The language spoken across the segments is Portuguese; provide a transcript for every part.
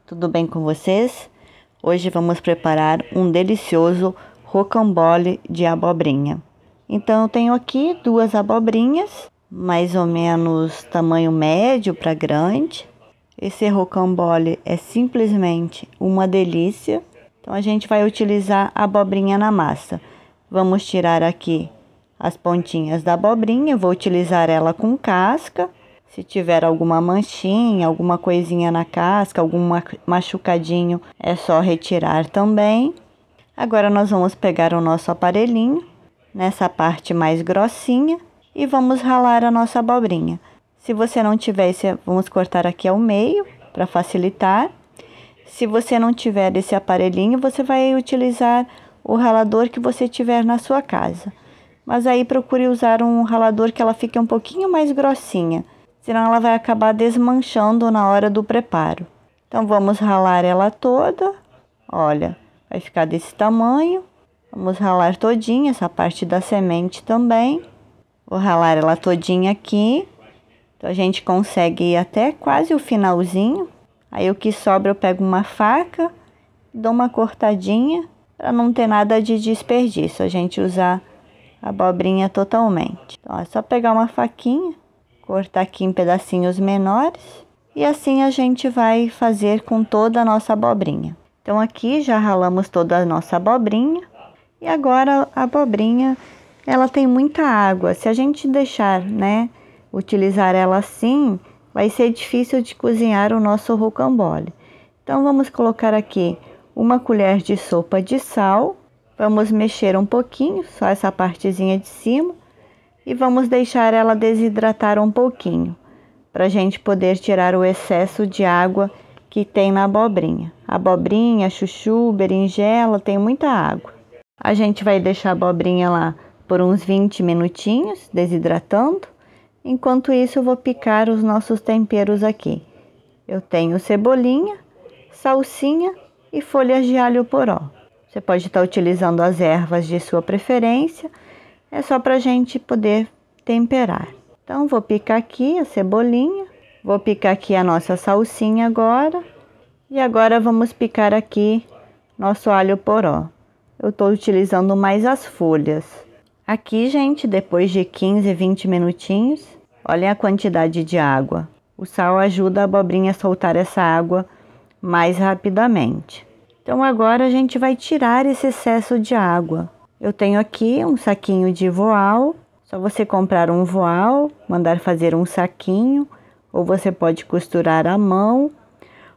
tudo bem com vocês? Hoje vamos preparar um delicioso rocambole de abobrinha. Então eu tenho aqui 2 abobrinhas, mais ou menos tamanho médio para grande. Esse rocambole é simplesmente uma delícia. Então a gente vai utilizar a abobrinha na massa. Vamos tirar aqui as pontinhas da abobrinha, vou utilizar ela com casca. Se tiver alguma manchinha, alguma coisinha na casca, algum machucadinho, é só retirar também. Agora nós vamos pegar o nosso aparelhinho, nessa parte mais grossinha, e vamos ralar a nossa abobrinha. Se você não tiver, vamos cortar aqui ao meio, para facilitar. Se você não tiver esse aparelhinho, você vai utilizar o ralador que você tiver na sua casa. Mas aí procure usar um ralador que ela fique um pouquinho mais grossinha, senão ela vai acabar desmanchando na hora do preparo. Então vamos ralar ela toda. Olha, vai ficar desse tamanho. Vamos ralar todinha, essa parte da semente também. Vou ralar ela todinha aqui. Então a gente consegue ir até quase o finalzinho. Aí o que sobra eu pego uma faca, dou uma cortadinha, para não ter nada de desperdício. A gente usar a abobrinha totalmente. Então é só pegar uma faquinha, cortar aqui em pedacinhos menores, e assim a gente vai fazer com toda a nossa abobrinha. Então aqui já ralamos toda a nossa abobrinha, e agora a abobrinha, ela tem muita água. Se a gente deixar, utilizar ela assim, vai ser difícil de cozinhar o nosso rocambole. Então vamos colocar aqui 1 colher de sopa de sal, vamos mexer um pouquinho, só essa partezinha de cima, e vamos deixar ela desidratar um pouquinho, para a gente poder tirar o excesso de água que tem na abobrinha. Abobrinha, chuchu, berinjela, tem muita água. A gente vai deixar a abobrinha lá por uns 20 minutinhos, desidratando. Enquanto isso, eu vou picar os nossos temperos aqui. Eu tenho cebolinha, salsinha e folhas de alho poró. Você pode estar utilizando as ervas de sua preferência. É só para a gente poder temperar. Então, vou picar aqui a cebolinha. Vou picar aqui a nossa salsinha agora. E agora vamos picar aqui nosso alho poró. Eu estou utilizando mais as folhas. Aqui, gente, depois de 15, 20 minutinhos, olha a quantidade de água. O sal ajuda a abobrinha a soltar essa água mais rapidamente. Então, agora a gente vai tirar esse excesso de água. Eu tenho aqui um saquinho de voal. Só você comprar um voal, mandar fazer um saquinho, ou você pode costurar à mão.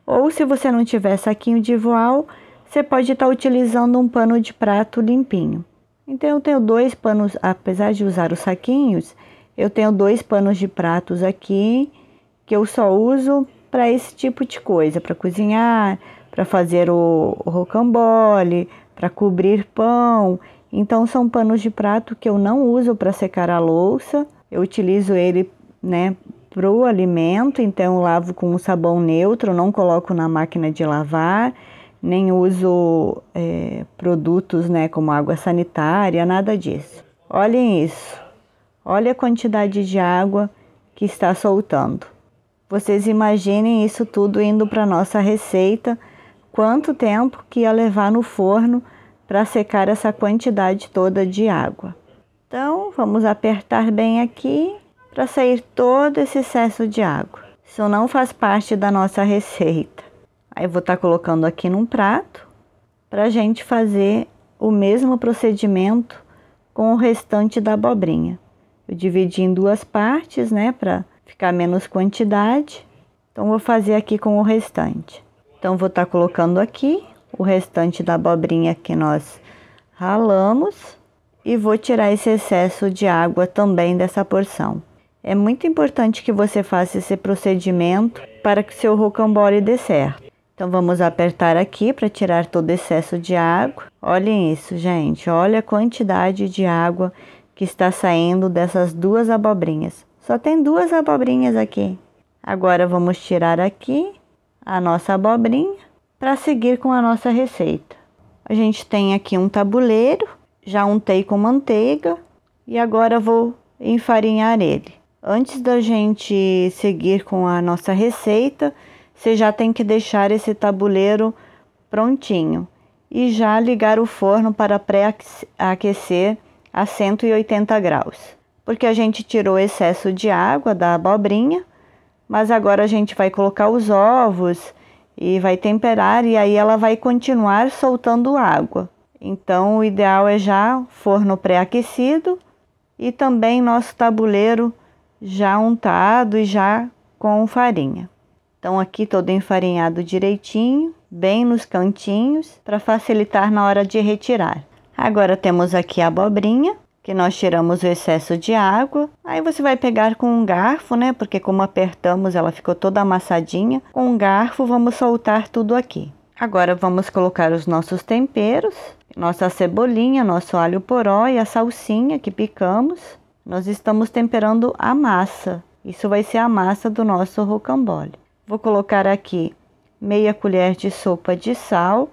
Ou se você não tiver saquinho de voal, você pode estar utilizando um pano de prato limpinho. Então eu tenho 2 panos, apesar de usar os saquinhos, eu tenho 2 panos de pratos aqui, que eu só uso para esse tipo de coisa, para cozinhar, para fazer o rocambole, para cobrir pão. Então são panos de prato que eu não uso para secar a louça. Eu utilizo ele, para o alimento, então eu lavo com um sabão neutro, não coloco na máquina de lavar, nem uso produtos, como água sanitária, nada disso. Olhem isso, olha a quantidade de água que está soltando. Vocês imaginem isso tudo indo para nossa receita, quanto tempo que ia levar no forno para secar essa quantidade toda de água. Então, vamos apertar bem aqui para sair todo esse excesso de água. Isso não faz parte da nossa receita. Aí eu vou estar colocando aqui num prato para a gente fazer o mesmo procedimento com o restante da abobrinha. Eu dividi em 2 partes, para ficar menos quantidade. Então, vou fazer aqui com o restante. Então, vou estar colocando aqui o restante da abobrinha que nós ralamos e vou tirar esse excesso de água também dessa porção. É muito importante que você faça esse procedimento para que seu rocambole dê certo. Então vamos apertar aqui para tirar todo o excesso de água. Olhem isso, gente, olha a quantidade de água que está saindo dessas 2 abobrinhas. Só tem 2 abobrinhas aqui. Agora vamos tirar aqui a nossa abobrinha para seguir com a nossa receita. A gente tem aqui um tabuleiro, já untei com manteiga e agora vou enfarinhar ele. Antes da gente seguir com a nossa receita, você já tem que deixar esse tabuleiro prontinho e já ligar o forno para pré-aquecer a 180 graus. Porque a gente tirou o excesso de água da abobrinha, mas agora a gente vai colocar os ovos e vai temperar e aí ela vai continuar soltando água. Então o ideal é já forno pré-aquecido e também nosso tabuleiro já untado e já com farinha. Então aqui todo enfarinhado direitinho, bem nos cantinhos, para facilitar na hora de retirar. Agora temos aqui a abobrinha, que nós tiramos o excesso de água. Aí você vai pegar com um garfo, né? Porque como apertamos, ela ficou toda amassadinha. Com um garfo vamos soltar tudo aqui. Agora vamos colocar os nossos temperos, nossa cebolinha, nosso alho poró e a salsinha que picamos. Nós estamos temperando a massa. Isso vai ser a massa do nosso rocambole. Vou colocar aqui meia colher de sopa de sal.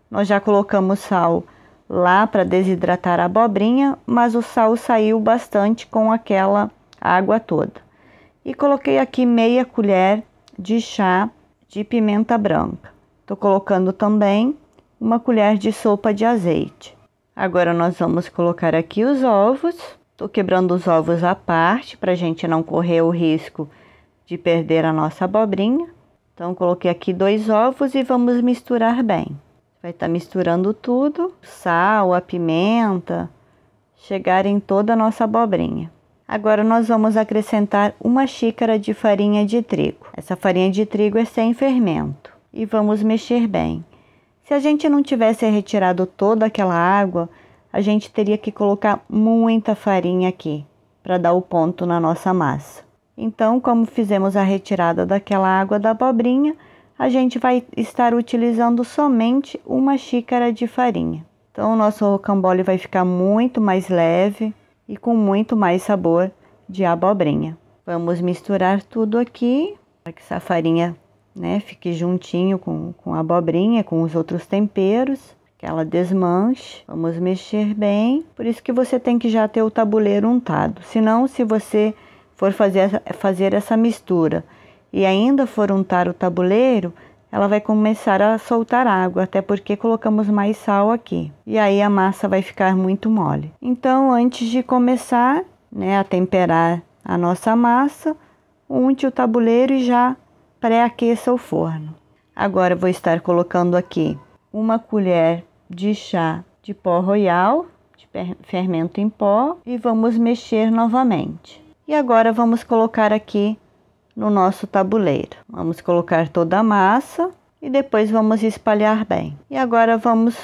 Nós já colocamos sal lá para desidratar a abobrinha, mas o sal saiu bastante com aquela água toda. E coloquei aqui meia colher de chá de pimenta branca. Estou colocando também uma colher de sopa de azeite. Agora nós vamos colocar aqui os ovos. Estou quebrando os ovos à parte para a gente não correr o risco de perder a nossa abobrinha. Então coloquei aqui 2 ovos e vamos misturar bem. Vai estar misturando tudo, sal, a pimenta, chegar em toda a nossa abobrinha. Agora nós vamos acrescentar 1 xícara de farinha de trigo. Essa farinha de trigo é sem fermento. E vamos mexer bem. Se a gente não tivesse retirado toda aquela água, a gente teria que colocar muita farinha aqui, para dar o ponto na nossa massa. Então, como fizemos a retirada daquela água da abobrinha, a gente vai estar utilizando somente 1 xícara de farinha. Então o nosso rocambole vai ficar muito mais leve e com muito mais sabor de abobrinha. Vamos misturar tudo aqui para que essa farinha, né, fique juntinho com a abobrinha, com os outros temperos, que ela desmanche. Vamos mexer bem. Por isso que você tem que já ter o tabuleiro untado. Senão, se você for fazer essa mistura e ainda for untar o tabuleiro, ela vai começar a soltar água, até porque colocamos mais sal aqui. E aí a massa vai ficar muito mole. Então, antes de começar, né, a temperar a nossa massa, unte o tabuleiro e já pré-aqueça o forno. Agora vou estar colocando aqui 1 colher de chá de pó royal, de fermento em pó, e vamos mexer novamente. E agora vamos colocar aqui no nosso tabuleiro. Vamos colocar toda a massa e depois vamos espalhar bem. E agora vamos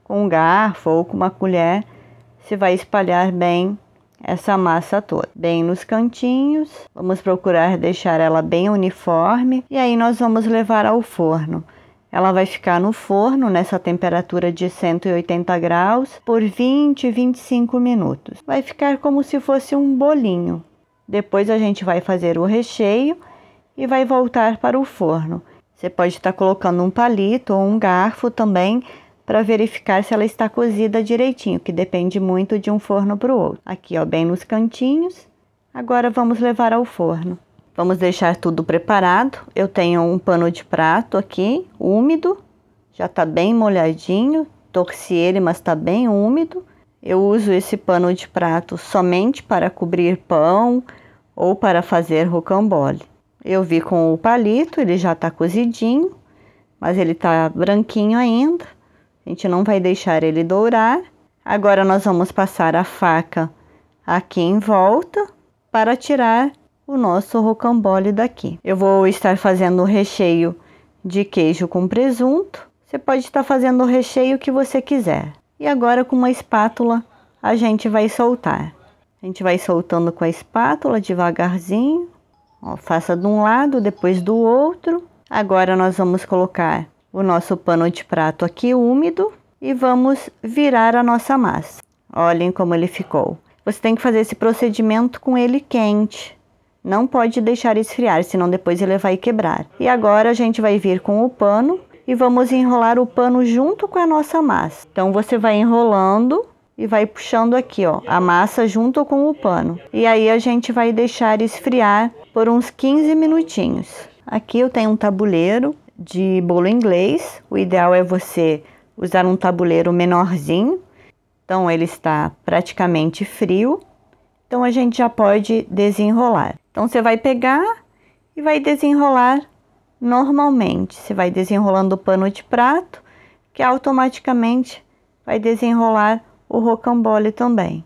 com um garfo ou com uma colher, você vai espalhar bem essa massa toda, bem nos cantinhos. Vamos procurar deixar ela bem uniforme e aí nós vamos levar ao forno. Ela vai ficar no forno nessa temperatura de 180 graus por 20, 25 minutos. Vai ficar como se fosse um bolinho. Depois a gente vai fazer o recheio e vai voltar para o forno. Você pode estar colocando um palito ou um garfo também para verificar se ela está cozida direitinho, que depende muito de um forno para o outro. Aqui, ó, bem nos cantinhos. Agora vamos levar ao forno. Vamos deixar tudo preparado. Eu tenho um pano de prato aqui, úmido. Já está bem molhadinho. Torci ele, mas está bem úmido. Eu uso esse pano de prato somente para cobrir pão ou para fazer rocambole. Eu vi com o palito, ele já está cozidinho, mas ele está branquinho ainda. A gente não vai deixar ele dourar. Agora nós vamos passar a faca aqui em volta para tirar o nosso rocambole daqui. Eu vou estar fazendo o recheio de queijo com presunto. Você pode estar fazendo o recheio que você quiser. E agora com uma espátula a gente vai soltar. A gente vai soltando com a espátula devagarzinho. Ó, faça de um lado, depois do outro. Agora nós vamos colocar o nosso pano de prato aqui úmido e vamos virar a nossa massa. Olhem como ele ficou. Você tem que fazer esse procedimento com ele quente. Não pode deixar esfriar, senão depois ele vai quebrar. E agora a gente vai vir com o pano e vamos enrolar o pano junto com a nossa massa. Então você vai enrolando e vai puxando aqui, ó, a massa junto com o pano. E aí a gente vai deixar esfriar por uns 15 minutinhos. Aqui eu tenho um tabuleiro de bolo inglês. O ideal é você usar um tabuleiro menorzinho. Então ele está praticamente frio. Então a gente já pode desenrolar. Então você vai pegar e vai desenrolar normalmente. Você vai desenrolando o pano de prato, que automaticamente vai desenrolar o rocambole também.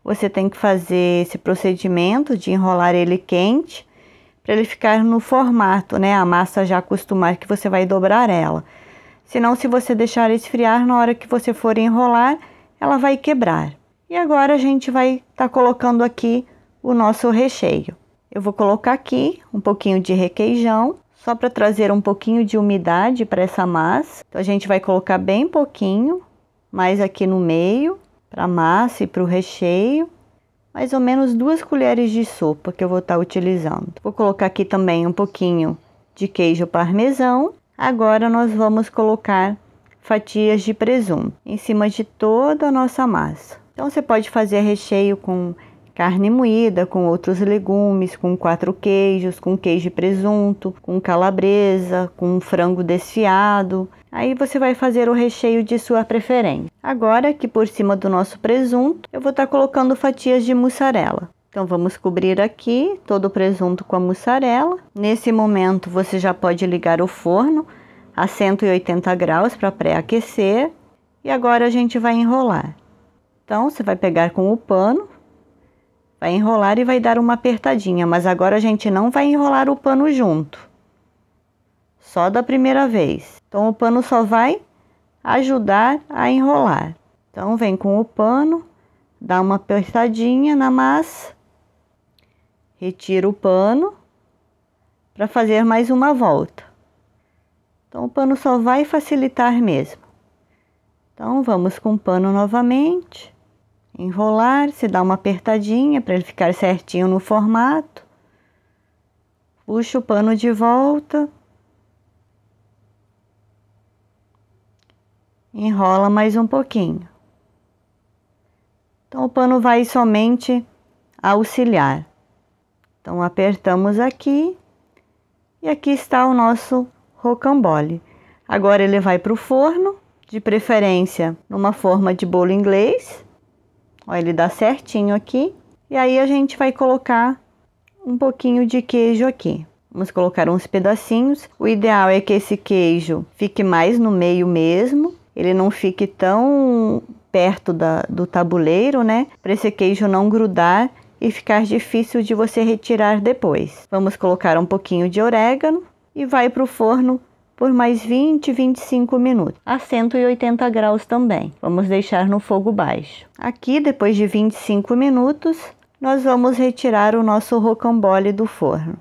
Você tem que fazer esse procedimento de enrolar ele quente, para ele ficar no formato, né? A massa já acostumar que você vai dobrar ela. Senão, se você deixar esfriar, na hora que você for enrolar, ela vai quebrar. E agora a gente vai estar colocando aqui o nosso recheio. Eu vou colocar aqui um pouquinho de requeijão, só para trazer um pouquinho de umidade para essa massa. Então a gente vai colocar bem pouquinho, mais aqui no meio, para a massa e para o recheio. Mais ou menos 2 colheres de sopa que eu vou estar utilizando. Vou colocar aqui também um pouquinho de queijo parmesão. Agora nós vamos colocar fatias de presunto em cima de toda a nossa massa. Então você pode fazer recheio com carne moída, com outros legumes, com 4 queijos, com queijo e presunto, com calabresa, com frango desfiado. Aí você vai fazer o recheio de sua preferência. Agora, aqui por cima do nosso presunto, eu vou estar colocando fatias de mussarela. Então vamos cobrir aqui todo o presunto com a mussarela. Nesse momento você já pode ligar o forno a 180 graus para pré-aquecer. E agora a gente vai enrolar. Então você vai pegar com o pano, vai enrolar e vai dar uma apertadinha, mas agora a gente não vai enrolar o pano junto, só da primeira vez. Então o pano só vai ajudar a enrolar. Então vem com o pano, dá uma apertadinha na massa, retira o pano para fazer mais uma volta. Então o pano só vai facilitar mesmo. Então vamos com o pano novamente. Enrolar, se dá uma apertadinha para ele ficar certinho no formato. Puxa o pano de volta. Enrola mais um pouquinho. Então o pano vai somente auxiliar. Então apertamos aqui e aqui está o nosso rocambole. Agora ele vai para o forno, de preferência numa forma de bolo inglês. Olha, ele dá certinho aqui. E aí a gente vai colocar um pouquinho de queijo aqui. Vamos colocar uns pedacinhos. O ideal é que esse queijo fique mais no meio mesmo. Ele não fique tão perto do tabuleiro, né? Para esse queijo não grudar e ficar difícil de você retirar depois. Vamos colocar um pouquinho de orégano e vai para o forno por mais 20, 25 minutos, a 180 graus também. Vamos deixar no fogo baixo. Aqui, depois de 25 minutos, nós vamos retirar o nosso rocambole do forno.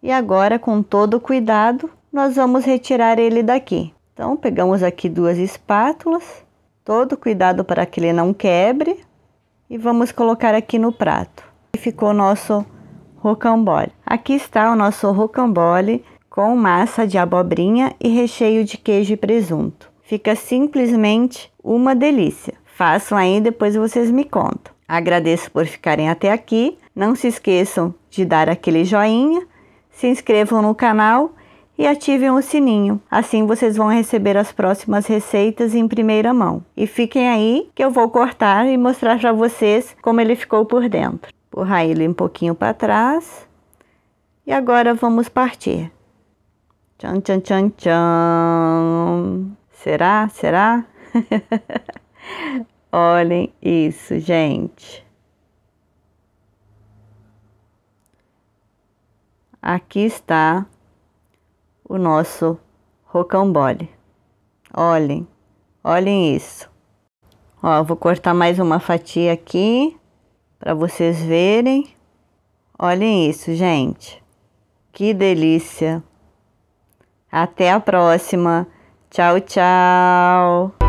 E agora, com todo cuidado, nós vamos retirar ele daqui. Então, pegamos aqui 2 espátulas, todo cuidado para que ele não quebre, e vamos colocar aqui no prato. E ficou o nosso rocambole. Aqui está o nosso rocambole com massa de abobrinha e recheio de queijo e presunto. Fica simplesmente uma delícia. Façam aí e depois vocês me contam. Agradeço por ficarem até aqui. Não se esqueçam de dar aquele joinha, se inscrevam no canal e ativem o sininho. Assim vocês vão receber as próximas receitas em primeira mão. E fiquem aí que eu vou cortar e mostrar para vocês como ele ficou por dentro. Empurrar ele um pouquinho para trás. E agora vamos partir. Tchan, tchan, tchan, tchan. Será? Será? Olhem isso, gente. Aqui está o nosso rocambole. Olhem, olhem isso. Ó, vou cortar mais uma fatia aqui para vocês verem. Olhem isso, gente. Que delícia. Até a próxima. Tchau, tchau.